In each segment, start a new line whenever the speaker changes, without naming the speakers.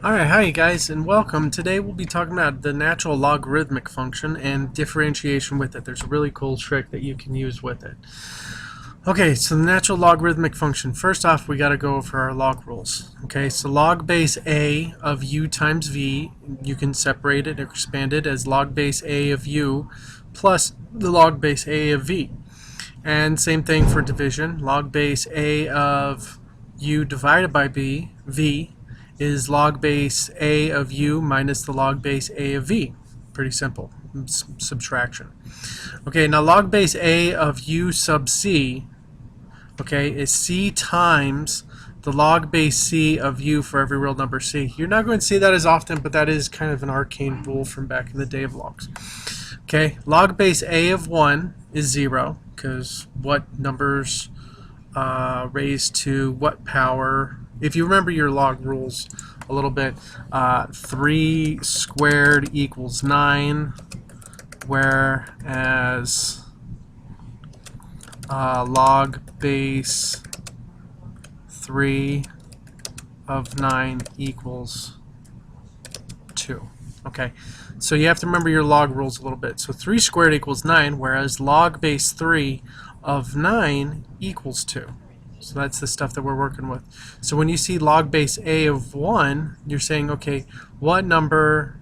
Alright, hi guys, and welcome. Today we'll be talking about the natural logarithmic function and differentiation with it. There's a really cool trick that you can use with it. Okay, so the natural logarithmic function. First off, we got to go over our log rules. Okay, so log base a of u times v, you can separate it or expand it as log base a of u plus the log base a of v. And same thing for division. Log base a of u divided by v is log base a of u minus the log base a of v. Pretty simple. Subtraction. Okay, now log base a of u sub c, okay, is c times the log base c of u for every real number c. You're not going to see that as often, but that is kind of an arcane rule from back in the day of logs. Okay, log base a of 1 is 0, because what numbers raised to what power? If you remember your log rules a little bit, 3 squared equals 9, whereas log base 3 of 9 equals 2. Okay, so you have to remember your log rules a little bit. So 3 squared equals 9, whereas log base 3 of 9 equals 2. So that's the stuff that we're working with. So when you see log base a of 1, you're saying, okay, what number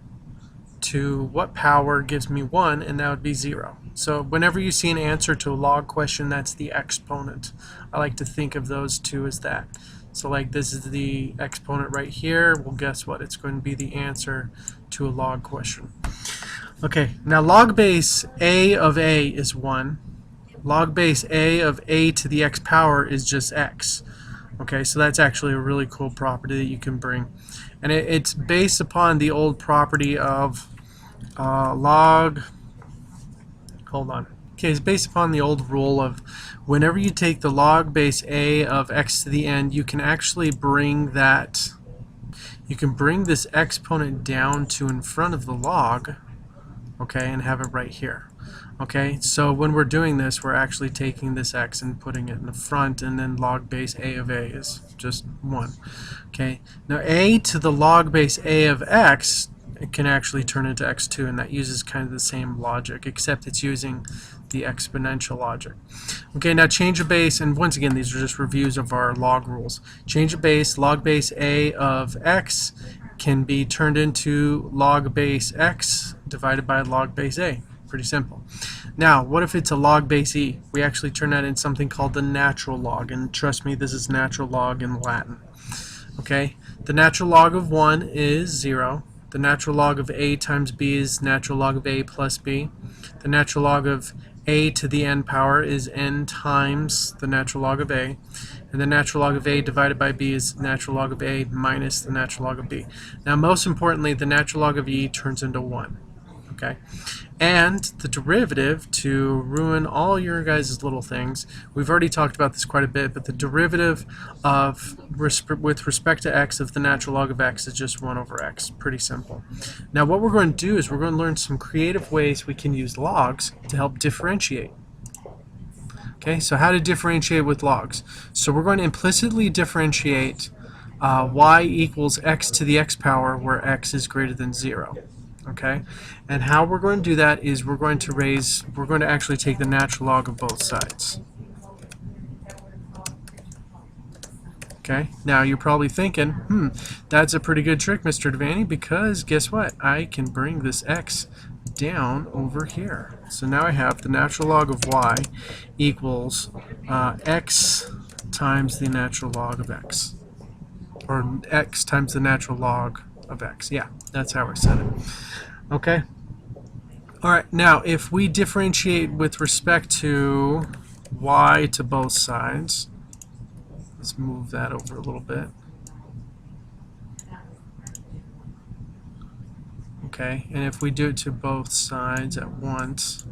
to what power gives me 1? And that would be 0. So whenever you see an answer to a log question, that's the exponent. I like to think of those two as that. So like this is the exponent right here. Well, guess what? It's going to be the answer to a log question. Okay, now log base a of a is 1. Log base a of a to the x power is just x. Okay, so that's actually a really cool property that you can bring. And it's based upon the old property of hold on. Okay, it's based upon the old rule of whenever you take the log base a of x to the n, you can actually bring that, you can bring this exponent down to in front of the log, okay, and have it right here. Okay, so when we're doing this, we're actually taking this x and putting it in the front, and then log base a of a is just 1. Okay, now a to the log base a of x, it can actually turn into x2, and that uses kind of the same logic, except it's using the exponential logic. Okay, now change of base, and once again, these are just reviews of our log rules. Change of base, log base a of x can be turned into log base x divided by log base a. Pretty simple. Now, what if it's a log base e? We actually turn that into something called the natural log, and trust me, this is natural log in Latin. Okay, the natural log of 1 is 0. The natural log of a times b is natural log of a plus b. The natural log of a to the n power is n times the natural log of a. And the natural log of a divided by b is natural log of a minus the natural log of b. Now, most importantly, the natural log of e turns into 1. Okay, and the derivative, to ruin all your guys' little things, we've already talked about this quite a bit, but the derivative of with respect to x of the natural log of x is just 1 over x. Pretty simple. Now what we're going to do is we're going to learn some creative ways we can use logs to help differentiate. Okay, so how to differentiate with logs. So we're going to implicitly differentiate y equals x to the x power where x is greater than 0. Okay, and how we're going to do that is we're going to actually take the natural log of both sides. Okay, now you're probably thinking, that's a pretty good trick, Mr. Devaney, because guess what? I can bring this x down over here. So now I have the natural log of y equals x times the natural log of x, or x times the natural log of x. Yeah, that's how I said it. Okay. Alright, now if we differentiate with respect to y to both sides, let's move that over a little bit. Okay, and if we do it to both sides at once,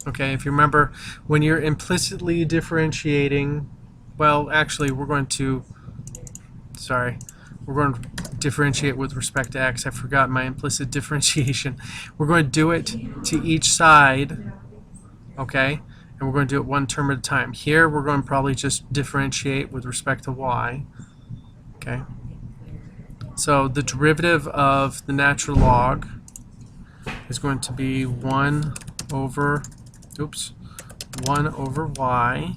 okay, if you remember, when you're implicitly differentiating, well, actually, we're going to differentiate with respect to x. I forgot my implicit differentiation. We're going to do it to each side, okay, and we're going to do it one term at a time. Here, we're going to probably just differentiate with respect to y, okay. So the derivative of the natural log is going to be 1 over y,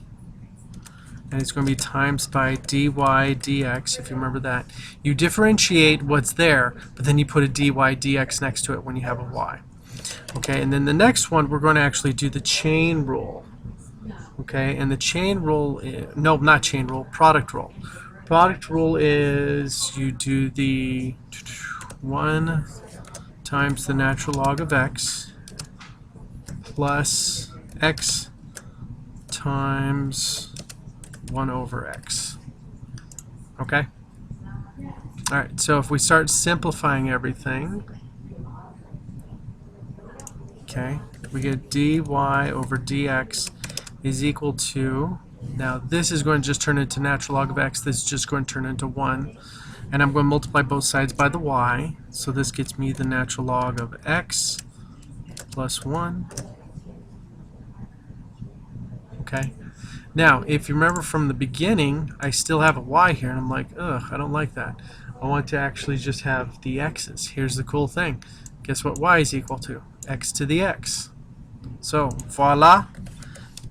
and it's going to be times by dy dx, if you remember that. You differentiate what's there, but then you put a dy dx next to it when you have a y. Okay, and then the next one, we're going to actually do the chain rule. Okay, and the chain rule is, no, not chain rule, product rule. Product rule is you do the 1 times the natural log of x plus x times 1 over x. Okay? Alright, so if we start simplifying everything, okay, we get dy over dx is equal to, now this is going to just turn into natural log of x, this is just going to turn into 1, and I'm going to multiply both sides by the y, so this gets me the natural log of x plus 1. Okay. Now, if you remember from the beginning, I still have a y here, and I'm like, ugh, I don't like that. I want to actually just have the x's. Here's the cool thing. Guess what y is equal to? X to the x. So, voila,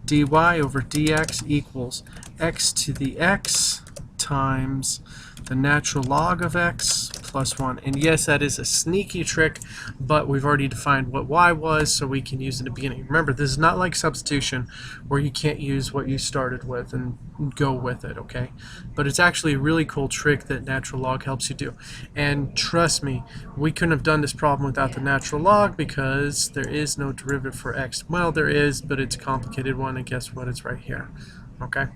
dy over dx equals x to the x times the natural log of x plus 1. And yes, that is a sneaky trick, but we've already defined what y was, so we can use it at the beginning. Remember, this is not like substitution where you can't use what you started with and go with it, okay? But it's actually a really cool trick that natural log helps you do. And trust me, we couldn't have done this problem without the natural log because there is no derivative for x. Well, there is, but it's a complicated one, and guess what? It's right here, okay?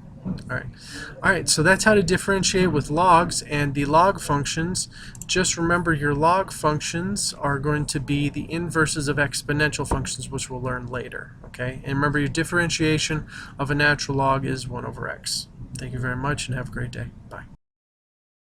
Alright, so that's how to differentiate with logs and the log functions. Just remember your log functions are going to be the inverses of exponential functions, which we'll learn later. Okay, and remember your differentiation of a natural log is 1 over x. Thank you very much and have a great day. Bye.